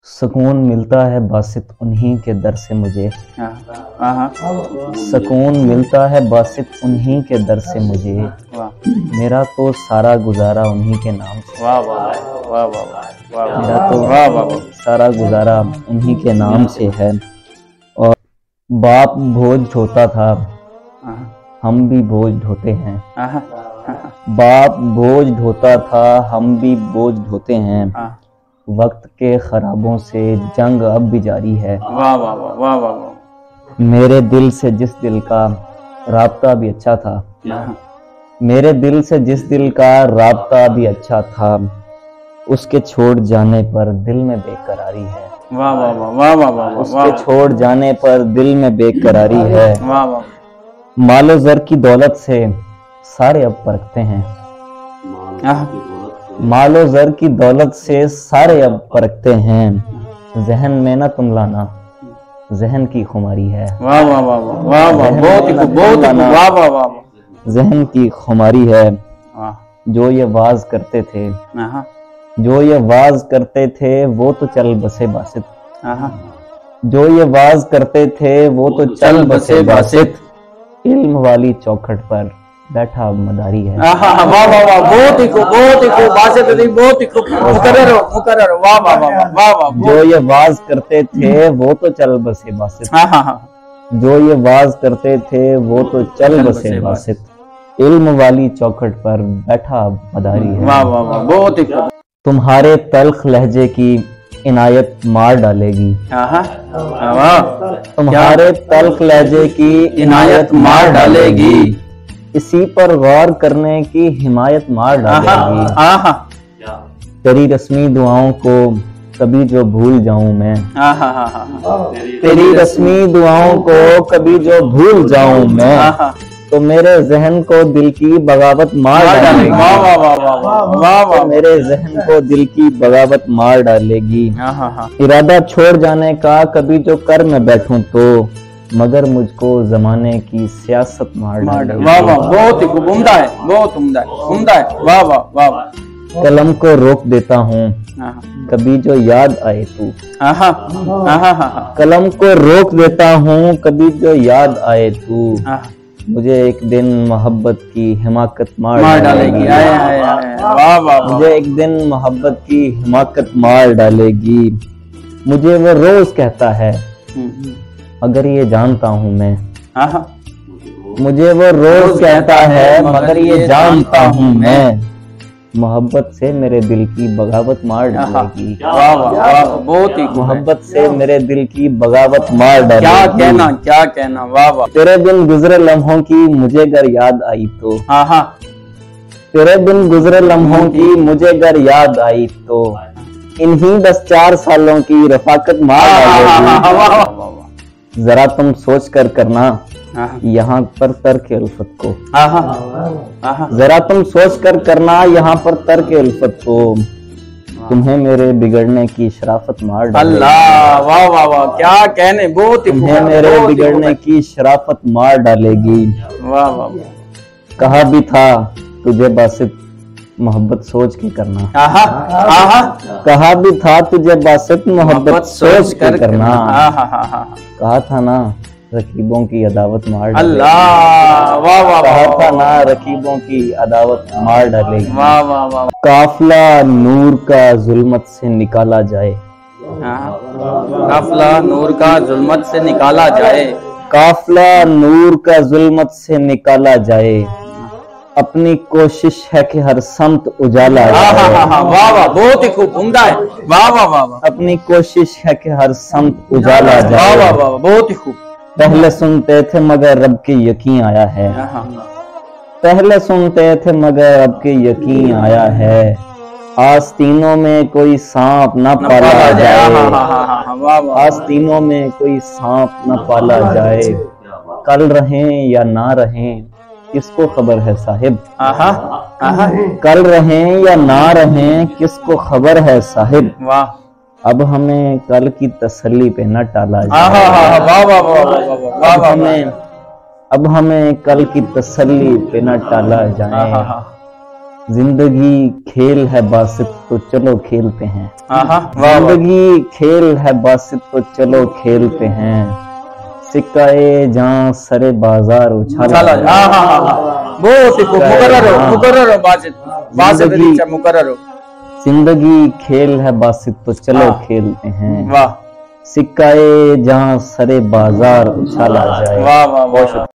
سکون ملتا ہے باسط انہی کے در سے مجھے، سکون ملتا ہے باسط انہی کے در سے مجھے، میرا تو سارا گزارا انہی کے نام سے، میرا تو سارا گزارا انہی کے نام سے ہے۔ اور باپ بوجھ ڈھوتا تھا ہم بھی بوجھ ڈھوتے ہیں، باپ بوجھ ڈھوتا تھا ہم بھی بوجھ ڈھوتے ہیں، وقت کے خرابوں سے جنگ اب بھی جاری ہے۔ میرے دل سے جس دل کا رابطہ بھی اچھا تھا، میرے دل سے جس دل کا رابطہ بھی اچھا تھا، اس کے چھوڑ جانے پر دل میں بے قراری ہے، اس کے چھوڑ جانے پر دل میں بے قراری ہے۔ مال و زر کی دولت سے سارے اب پرکھتے ہیں، مال و زر کی دولت سے سارے اب پرکھتے ہیں، ذہن میں نہ تم لانا ذہن کی خماری ہے، ذہن کی خماری ہے۔ جو یہ واز کرتے تھے، جو یہ واز کرتے تھے وہ تو چل بسے باسط، جو یہ واز کرتے تھے وہ تو چل بسے باسط، علم والی چوکھٹ پر بیٹھا اب مداری ہے۔ جو یہ واز کرتے تھے وہ تو چل بسے باسط، جو یہ واز کرتے تھے وہ تو چل بسے باسط، علم والی چوکھٹ پر بیٹھا اب مداری ہے۔ تمہارے تلخ لہجے کی عنایت مار ڈالے گی، تمہارے تلخ لہجے کی عنایت مار ڈالے گی، اسی پر غور کرنے کی حمایت مار ڈالے گی، تیری رسمی دعاؤں کو کبھی جو بھول جاؤں میں، تیری رسمی دعاؤں کو کبھی جو بھول جاؤں میں، تو میرے ذہن کو دل کی بغاوت مار ڈالے گی، میرے ذہن کو دل کی بغاوت مار ڈالے گی، ارادہ چھوڑ جانے کا کبھی جو کر میں بیٹھوں تو، مگر مجھ کو زمانے کی سیاست مار ڈالے گی۔ بہت عمدہ ہے، بہت عمدہ ہے، عمدہ ہے، واہ واہ واہ واہ۔ قلم کو روک دیتا ہوں کبھی جو یاد آئے تو، قلم کو روک دیتا ہوں کبھی جو یاد آئے تو، مجھے ایک دن محبت کی حماقت مار ڈالے گی، مجھے ایک دن محبت کی حماقت مار ڈالے گی، مجھے وہ روز کہتا ہے مگر یہ جانتا ہوں میں، مجھے وہ روز کہتا ہے مگر یہ جانتا ہوں میں، محبت سے میرے دل کی بغاوت مار ڈالے گی، بہت ہی محبت سے میرے دل کی بغاوت مار ڈالے گی، کیا کہنا کیا کہنا، واہ واہ۔ تیرے بن گزرے لمحوں کی مجھے گر یاد آئی تو، تیرے بن گزرے لمحوں کی مجھے گر یاد آئی تو، انہی 10-4 سالوں کی رفاقت مار ڈالے گی، ذرا تم سوچ کر کرنا یہاں پر ترک الفت کو، ذرا تم سوچ کر کرنا یہاں پر ترک الفت کو، تمہیں میرے بگڑنے کی شرافت مار ڈالے گی، اللہ واہ واہ واہ، کیا کہنے، بہت ہی، تمہیں میرے بگڑنے کی شرافت مار ڈالے گی، واہ واہ۔ کہا بھی تھا تجھے باسط محبت سوچ کے کرنا، کہا بھی تھا تجھے باسط محبت سوچ کر کرنا، کہا تھا نا رقیبوں کی عداوت مار ڈالے گی، اللہ واہ واہ، کہا تھا نا رقیبوں کی عداوت مار ڈالے گی، واہ واہ واہ۔ قافلہ نور کا ظلمت سے نکالا جائے، قافلہ نور کا ظلمت سے نکالا جائے، قافلہ نور کا ظلمت سے نکالا جائے، اپنی کوشش ہے کہ ہر سمت اجالا جائے، واہ واہ، بہت ہی خوب، عمدہ ہے، واہ واہ واہ، اپنی کوشش ہے کہ ہر سمت اجالا واہ جائے، واہ واہ، بہت ہی خوب۔ پہلے سنتے تھے مگر رب کے یقین آیا ہے، پہلے سنتے تھے مگر اب کے یقین آیا ہے، آستینوں میں کوئی سانپ نہ پالا جائے، آستینوں میں کوئی سانپ نہ پالا جائے، کل رہیں یا نہ رہیں کس کو خبر ہے صاحب، کل رہیں یا نہ رہیں کس کو خبر ہے صاحب، اب ہمیں کل کی تسلی پہ نہ ٹالا جائے، اب ہمیں کل کی تسلی پہ نہ ٹالا جائے، زندگی کھیل ہے باسط تو چلو کھیلتے ہیں. زندگی کھیل ہے باسط تو چلو کھیلتے ہیں. سکائے جہاں سرے بازار اچھالا جائے. بہت ہی مقرر ہو باسط مقرر ہو. زندگی کھیل ہے باسط تو چلو کھیلتے ہیں. سکائے جہاں سرے بازار اچھالا جائے. واہ واہ واہ.